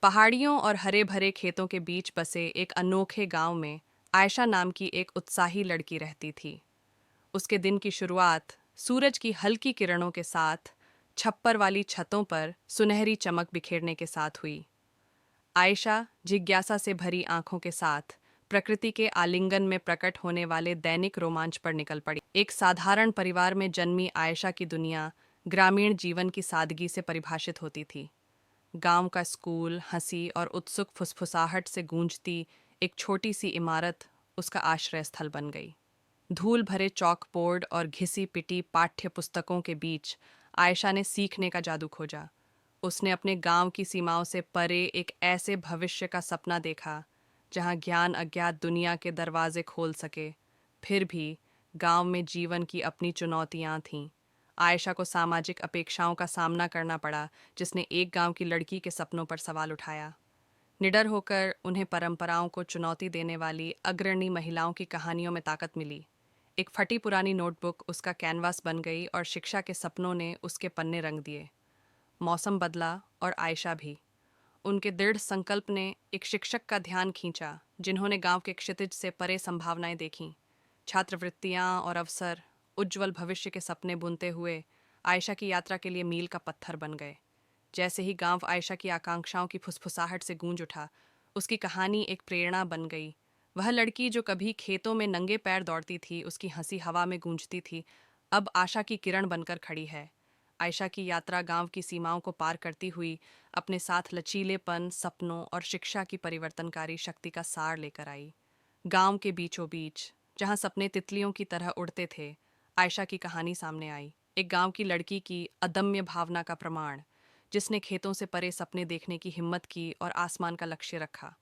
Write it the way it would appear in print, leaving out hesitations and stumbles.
पहाड़ियों और हरे भरे खेतों के बीच बसे एक अनोखे गांव में आयशा नाम की एक उत्साही लड़की रहती थी। उसके दिन की शुरुआत सूरज की हल्की किरणों के साथ छप्पर वाली छतों पर सुनहरी चमक बिखेरने के साथ हुई। आयशा जिज्ञासा से भरी आंखों के साथ प्रकृति के आलिंगन में प्रकट होने वाले दैनिक रोमांच पर निकल पड़ी। एक साधारण परिवार में जन्मी आयशा की दुनिया ग्रामीण जीवन की सादगी से परिभाषित होती थी। गांव का स्कूल हंसी और उत्सुक फुसफुसाहट से गूंजती एक छोटी सी इमारत उसका आश्रय स्थल बन गई। धूल भरे चौक बोर्ड और घिसी पिटी पाठ्य पुस्तकों के बीच आयशा ने सीखने का जादू खोजा। उसने अपने गांव की सीमाओं से परे एक ऐसे भविष्य का सपना देखा जहां ज्ञान अज्ञात दुनिया के दरवाजे खोल सके। फिर भी गांव में जीवन की अपनी चुनौतियां थीं। आयशा को सामाजिक अपेक्षाओं का सामना करना पड़ा, जिसने एक गांव की लड़की के सपनों पर सवाल उठाया। निडर होकर उन्हें परंपराओं को चुनौती देने वाली अग्रणी महिलाओं की कहानियों में ताकत मिली। एक फटी पुरानी नोटबुक उसका कैनवास बन गई और शिक्षा के सपनों ने उसके पन्ने रंग दिए। मौसम बदला और आयशा भी। उनके दृढ़ संकल्प ने एक शिक्षक का ध्यान खींचा, जिन्होंने गांव के क्षितिज से परे संभावनाएं देखीं। छात्रवृत्तियां और अवसर उज्जवल भविष्य के सपने बुनते हुए आयशा की यात्रा के लिए मील का पत्थर बन गए। जैसे ही गांव आयशा की आकांक्षाओं की फुसफुसाहट से गूंज उठा, उसकी कहानी एक प्रेरणा बन गई। वह लड़की जो कभी खेतों में नंगे पैर दौड़ती थी, उसकी हंसी हवा में गूंजती थी, अब आशा की किरण बनकर खड़ी है। आयशा की यात्रा गांव की सीमाओं को पार करती हुई अपने साथ लचीलेपन, सपनों और शिक्षा की परिवर्तनकारी शक्ति का सार लेकर आई। गांव के बीचों बीच, जहां सपने तितलियों की तरह उड़ते थे, आयशा की कहानी सामने आई। एक गांव की लड़की की अदम्य भावना का प्रमाण, जिसने खेतों से परे सपने देखने की हिम्मत की और आसमान का लक्ष्य रखा।